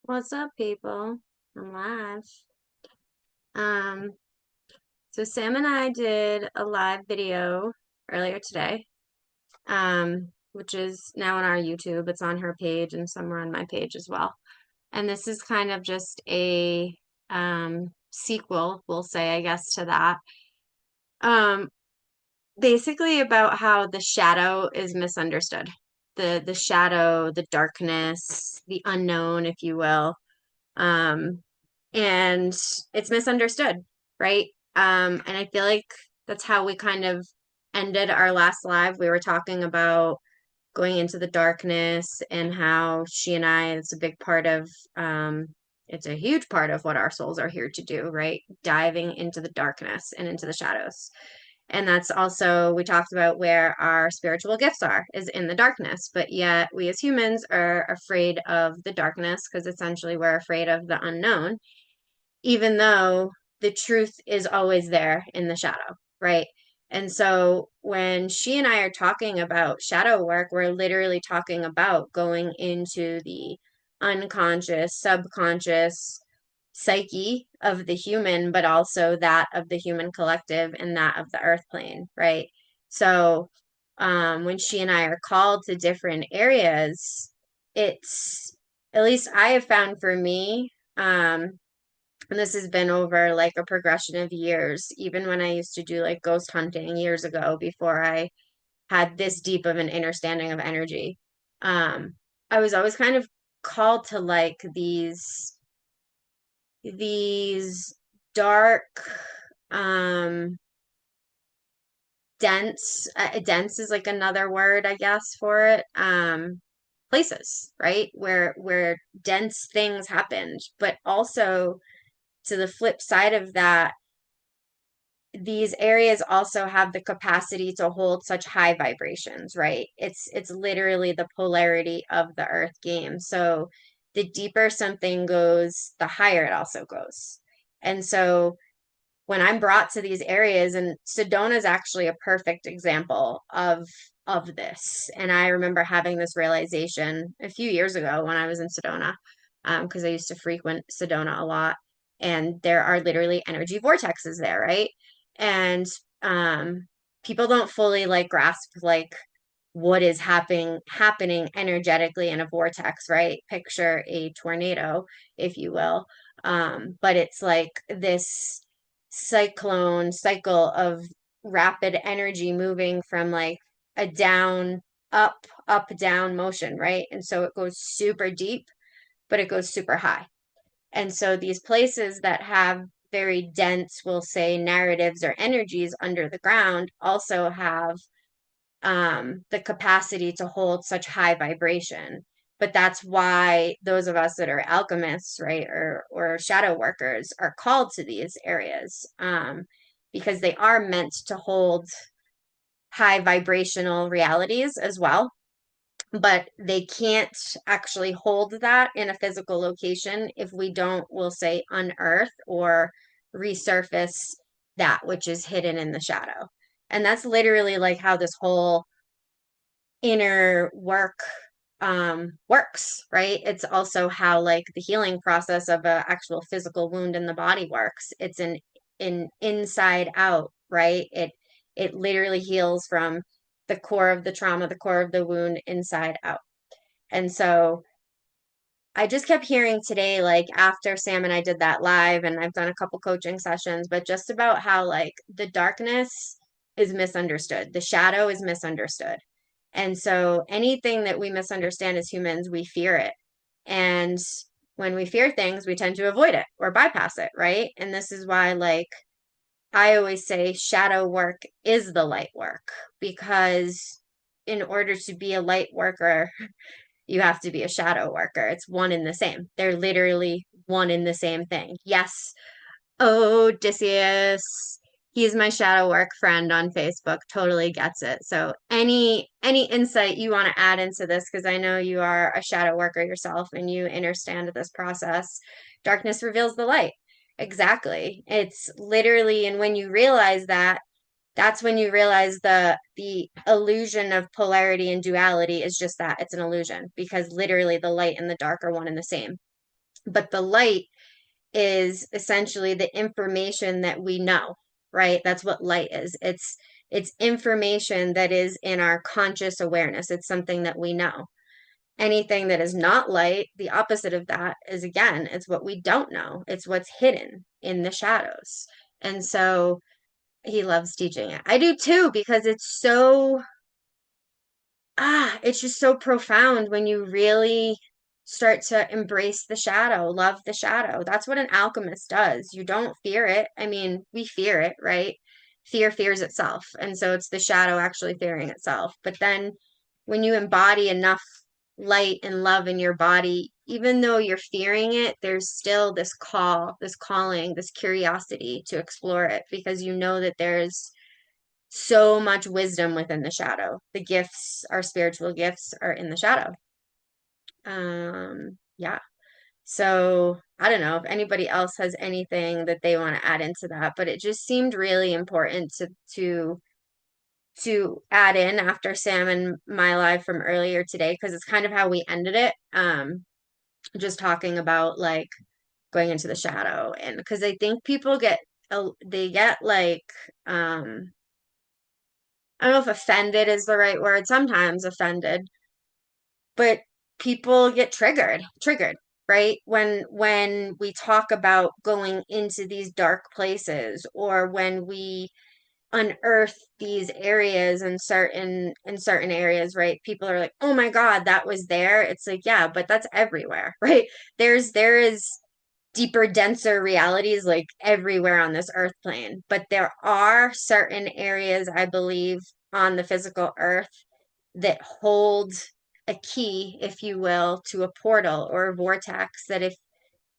What's up, people? I'm live. Um, so Sam and I did a live video earlier today, which is now on our YouTube. It's on her page and somewhere on my page as well. And this is kind of just a sequel, we'll say, I guess, to that. Um, Basically about how the shadow is misunderstood. The shadow, the darkness, the unknown, if you will. Um, and it's misunderstood, right? And I feel like that's how we kind of ended our last live. We were talking about going into the darkness and how she and I, it's a big part of, it's a huge part of what our souls are here to do, right? Diving into the darkness and into the shadows. And that's also, we talked about where our spiritual gifts are, is in the darkness. But yet, we as humans are afraid of the darkness because essentially we're afraid of the unknown, even though the truth is always there in the shadow, right? And so when she and I are talking about shadow work, we're literally talking about going into the unconscious, subconscious psyche of the human, but also that of the human collective and that of the earth plane, right? So when she and I are called to different areas, it's, at least I have found for me, and this has been over like a progression of years, even when I used to do like ghost hunting years ago before I had this deep of an understanding of energy. Um, I was always kind of called to like these dark, um, dense is like another word, I guess, for it. Places, right? Where dense things happened, but also to the flip side of that, these areas also have the capacity to hold such high vibrations, right? It's literally the polarity of the earth game. So the deeper something goes, the higher it also goes. And so when I'm brought to these areas, and Sedona is actually a perfect example of this. And I remember having this realization a few years ago when I was in Sedona, because I used to frequent Sedona a lot, and there are literally energy vortexes there, right? And people don't fully like grasp like what is happening energetically in a vortex, right? Picture a tornado, if you will. But it's like this cyclone cycle of rapid energy moving from like a down, up, down motion, right? And so it goes super deep, but it goes super high. And so these places that have very dense, we'll say, narratives or energies under the ground also have the capacity to hold such high vibration. But that's why those of us that are alchemists, right, or shadow workers are called to these areas, because they are meant to hold high vibrational realities as well. But they can't actually hold that in a physical location if we don't, we'll say, unearth or resurface that which is hidden in the shadow. And that's literally like how this whole inner work works, right? It's also how like the healing process of a actual physical wound in the body works. It's an inside out, right? It literally heals from the core of the trauma, the core of the wound inside out. And so I just kept hearing today, like after Sam and I did that live, and I've done a couple coaching sessions, but just about how like the darkness is misunderstood, the shadow is misunderstood. And so anything that we misunderstand as humans, we fear it. And when we fear things, we tend to avoid it or bypass it, right? And this is why, like, I always say shadow work is the light work, because in order to be a light worker, you have to be a shadow worker. It's one and the same. They're literally one and the same thing. Yes, Odysseus. He's my shadow work friend on Facebook. Totally gets it. So any insight you want to add into this, because I know you are a shadow worker yourself and you understand this process. Darkness reveals the light. Exactly. It's literally, and when you realize that, that's when you realize the illusion of polarity and duality is just that, it's an illusion, because literally the light and the dark are one and the same. But the light is essentially the information that we know, right? That's what light is. It's information that is in our conscious awareness. It's something that we know. Anything that is not light, the opposite of that is, again, it's what we don't know. It's what's hidden in the shadows. And so he loves teaching it. I do too, because it's just so profound when you really start to embrace the shadow, love the shadow. That's what an alchemist does. You don't fear it. I mean, we fear it, right? Fear fears itself. And so it's the shadow actually fearing itself. But then when you embody enough light and love in your body, even though you're fearing it, there's still this call, this calling, this curiosity to explore it, because you know that there's so much wisdom within the shadow. The gifts, our spiritual gifts, are in the shadow. Yeah. So I don't know if anybody else has anything that they want to add into that, but it just seemed really important to add in after Sam and my live from earlier today, because it's kind of how we ended it. Just talking about like going into the shadow, and because I think people they get like I don't know if offended is the right word, sometimes offended, but people get triggered, right? When we talk about going into these dark places, or when we unearth these areas in certain areas, right? People are like, "Oh my God, that was there." It's like, yeah, but that's everywhere, right? There is deeper, denser realities like everywhere on this earth plane. But there are certain areas, I believe, on the physical earth that hold a key, if you will, to a portal or a vortex, that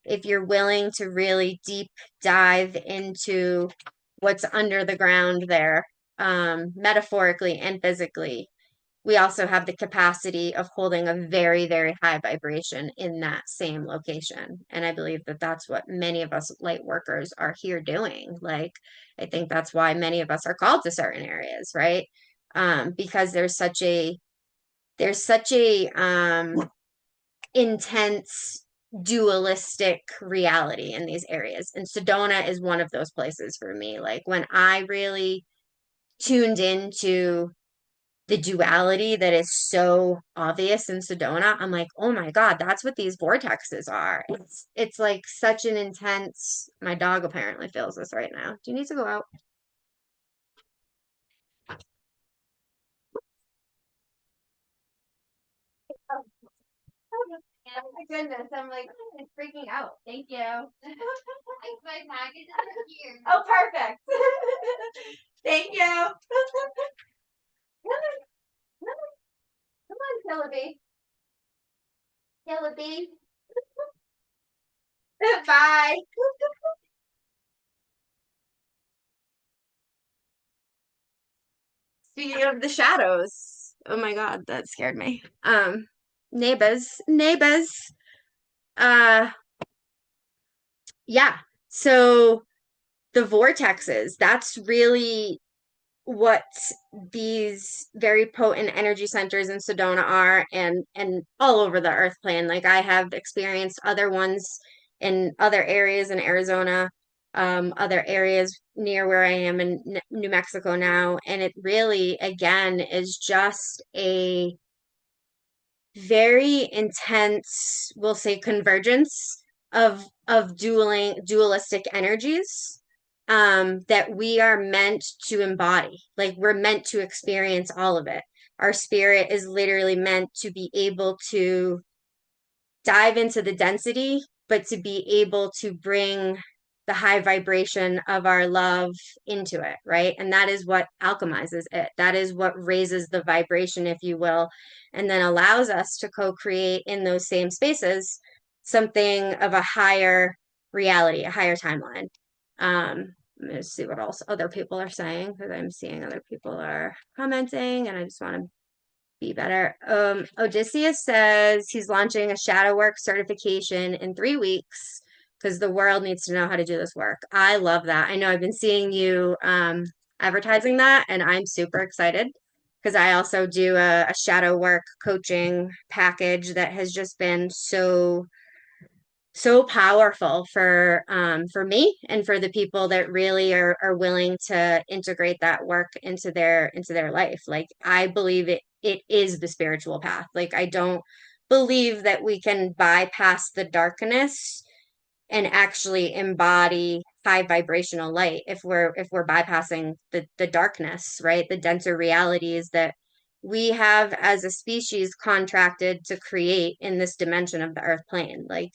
if you're willing to really deep dive into what's under the ground there, metaphorically and physically, we also have the capacity of holding a very, very high vibration in that same location. And I believe that that's what many of us light workers are here doing. Like, I think that's why many of us are called to certain areas, right? Because there's such a intense dualistic reality in these areas. And Sedona is one of those places for me. Like when I really tuned into the duality that is so obvious in Sedona, I'm like, oh my God, that's what these vortexes are. It's like such an intense, my dog apparently feels this right now. Do you need to go out? Oh, my goodness. I'm like, it's freaking out. Thank you. My package is here. Oh, perfect. Thank you. Come on, Killaby. Killaby. Bye. Speaking of the shadows, oh my God, that scared me. Neighbors. Uh, yeah. So the vortexes, that's really what these very potent energy centers in Sedona are, and all over the earth plane. Like I have experienced other ones in other areas in Arizona, other areas near where I am in New Mexico now, and it really again is just a very intense, we'll say, convergence of dualistic energies, that we are meant to embody. Like we're meant to experience all of it. Our spirit is literally meant to be able to dive into the density, but to be able to bring the high vibration of our love into it, right? And that is what alchemizes it. That is what raises the vibration, if you will, and then allows us to co-create in those same spaces something of a higher reality, a higher timeline. Let me see what else other people are saying, because I'm seeing other people are commenting, and I just want to be better. Odysseus says he's launching a shadow work certification in 3 weeks because the world needs to know how to do this work. I love that. I know I've been seeing you advertising that, and I'm super excited because I also do a shadow work coaching package that has just been so so powerful for me and for the people that really are willing to integrate that work into their life. Like I believe it is the spiritual path. Like I don't believe that we can bypass the darkness and actually embody high vibrational light if we're bypassing the darkness, right? The denser realities that we have as a species contracted to create in this dimension of the earth plane. Like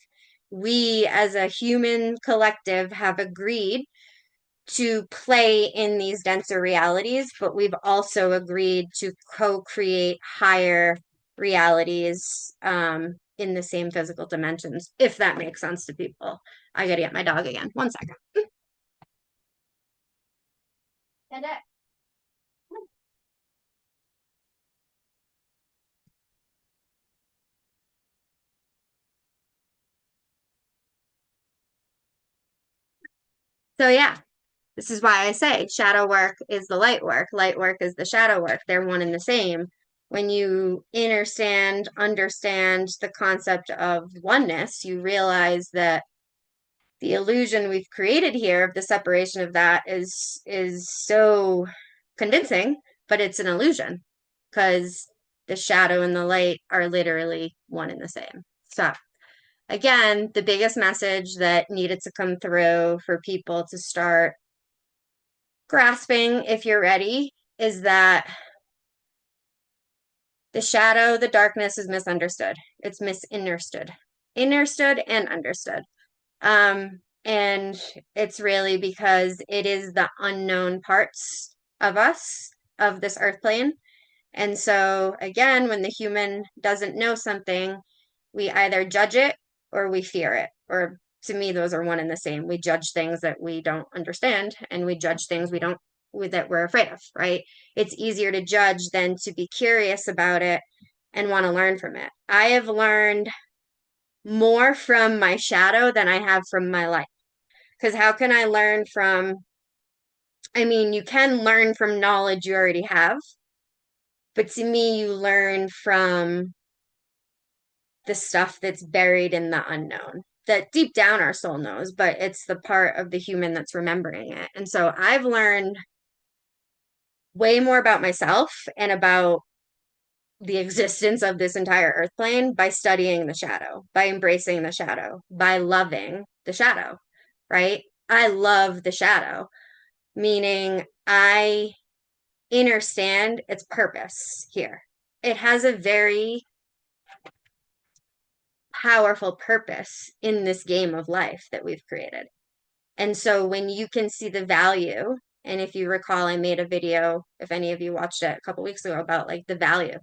we as a human collective have agreed to play in these denser realities, but we've also agreed to co-create higher realities in the same physical dimensions, if that makes sense to people. I gotta get my dog again. One second. So yeah, this is why I say shadow work is the light work is the shadow work. They're one and the same. When you understand the concept of oneness, you realize that the illusion we've created here of the separation of that is so convincing, but it's an illusion because the shadow and the light are literally one and the same. So again, the biggest message that needed to come through for people to start grasping, if you're ready, is that the shadow, the darkness is misunderstood. It's misunderstood. Understood and understood. And it's really because it is the unknown parts of us, of this earth plane. And so, again, when the human doesn't know something, we either judge it or we fear it. Or to me, those are one and the same. We judge things that we don't understand, and we judge things we don't that we're afraid of, right? It's easier to judge than to be curious about it and want to learn from it. I have learned more from my shadow than I have from my light. Because how can I learn from, I mean, you can learn from knowledge you already have, but to me, you learn from the stuff that's buried in the unknown that deep down our soul knows, but it's the part of the human that's remembering it. And so I've learned way more about myself and about the existence of this entire earth plane by studying the shadow, by embracing the shadow, by loving the shadow, right? I love the shadow, meaning I understand its purpose here. It has a very powerful purpose in this game of life that we've created. And so when you can see the value, and if you recall, I made a video, if any of you watched it a couple weeks ago, about like the value,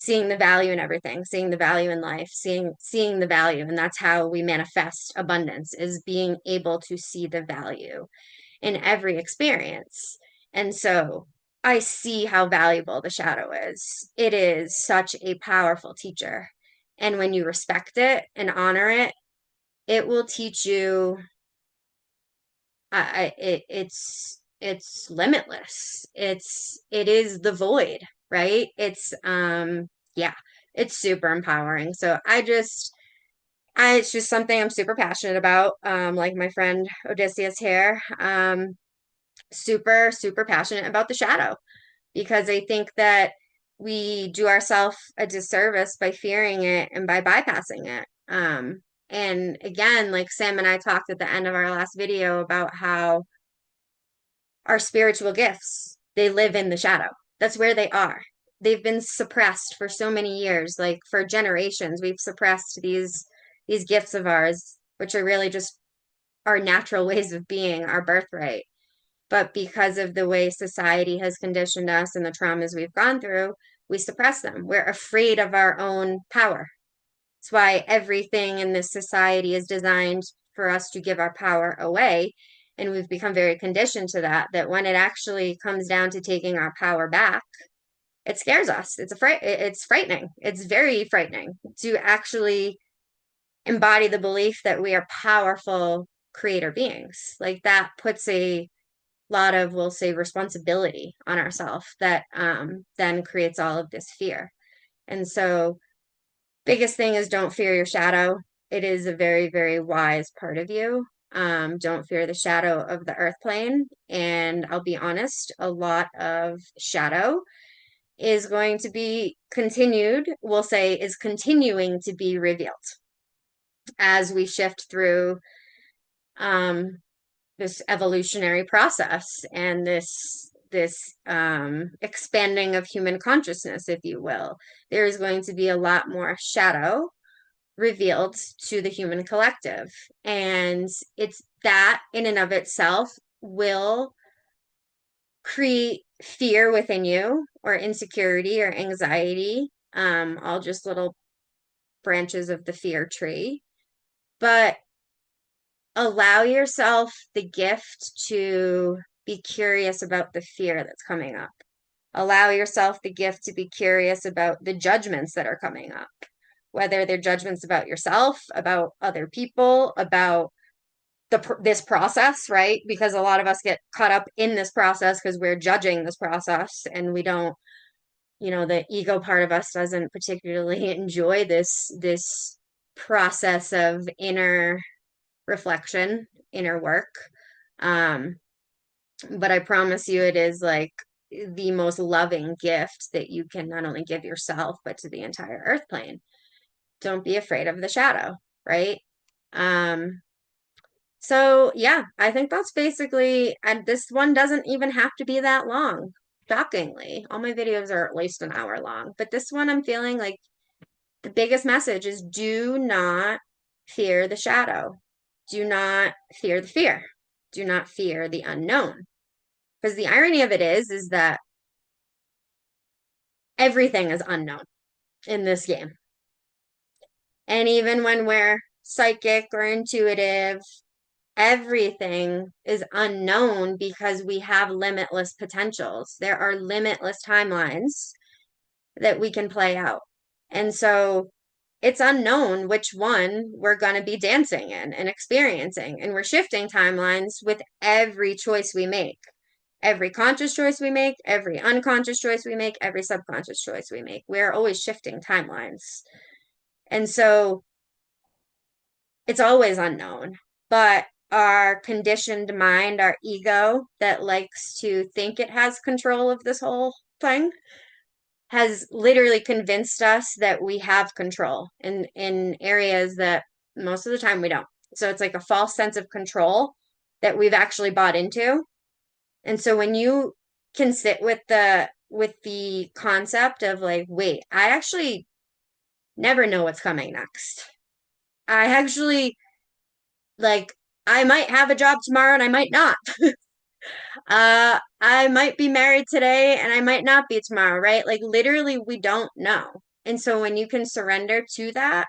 seeing the value in everything, seeing the value in life, seeing the value. And that's how we manifest abundance, is being able to see the value in every experience. And so I see how valuable the shadow is. It is such a powerful teacher. And when you respect it and honor it, it will teach you. It's limitless. It is the void, right? Yeah, it's super empowering. So it's just something I'm super passionate about. Like my friend Odysseus here. Super, super passionate about the shadow because I think that we do ourselves a disservice by fearing it and by bypassing it. And again, like Sam and I talked at the end of our last video about how our spiritual gifts, they live in the shadow. That's where they are. They've been suppressed for so many years, like for generations. We've suppressed these gifts of ours, which are really just our natural ways of being, our birthright. But because of the way society has conditioned us and the traumas we've gone through, we suppress them. We're afraid of our own power. That's why everything in this society is designed for us to give our power away. And we've become very conditioned to that, that when it actually comes down to taking our power back, it scares us. It's frightening. It's very frightening to actually embody the belief that we are powerful creator beings. Like that puts a lot of, we'll say, responsibility on ourselves that then creates all of this fear. And so biggest thing is don't fear your shadow. It is a very, very wise part of you. Don't fear the shadow of the earth plane. And I'll be honest, a lot of shadow is going to be continued, we'll say, is continuing to be revealed as we shift through this evolutionary process and this expanding of human consciousness, if you will. There is going to be a lot more shadow revealed to the human collective. And it's that in and of itself will create fear within you or insecurity or anxiety, all just little branches of the fear tree. But allow yourself the gift to be curious about the fear that's coming up. Allow yourself the gift to be curious about the judgments that are coming up, whether they're judgments about yourself, about other people, about this process, right? Because a lot of us get caught up in this process because we're judging this process and we don't, the ego part of us doesn't particularly enjoy this process of inner reflection, inner work. But I promise you, it is like the most loving gift that you can not only give yourself, but to the entire earth plane. Don't be afraid of the shadow, right? So yeah, I think that's basically, and this one doesn't even have to be that long. Shockingly, all my videos are at least an hour long, but this one I'm feeling like the biggest message is do not fear the shadow. Do not fear the fear. Do not fear the unknown. Because the irony of it is that everything is unknown in this game. And even when we're psychic or intuitive, everything is unknown because we have limitless potentials. There are limitless timelines that we can play out. And so it's unknown which one we're going to be dancing in and experiencing. And we're shifting timelines with every choice we make. Every conscious choice we make, every unconscious choice we make, every subconscious choice we make. We're always shifting timelines. And so it's always unknown. But our conditioned mind, our ego that likes to think it has control of this whole thing, has literally convinced us that we have control in areas that most of the time we don't. So it's like a false sense of control that we've actually bought into. And so when you can sit with the concept of like, wait, I actually never know what's coming next. I actually like I might have a job tomorrow and I might not. I might be married today and I might not be tomorrow, right? Like literally we don't know. And so when you can surrender to that,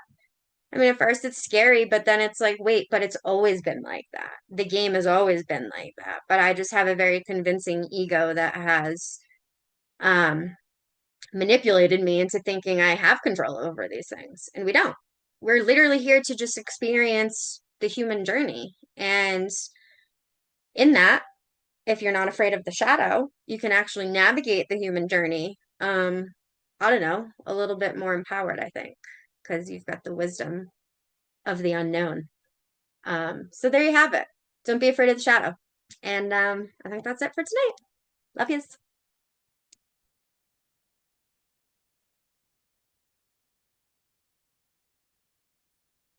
I mean, at first it's scary, but then it's like, wait, but it's always been like that. The game has always been like that. But I just have a very convincing ego that has manipulated me into thinking I have control over these things. And we don't. We're literally here to just experience the human journey. And in that, if you're not afraid of the shadow, you can actually navigate the human journey. I don't know, a little bit more empowered, I think, because you've got the wisdom of the unknown. So there you have it. Don't be afraid of the shadow. And I think that's it for tonight. Love yous.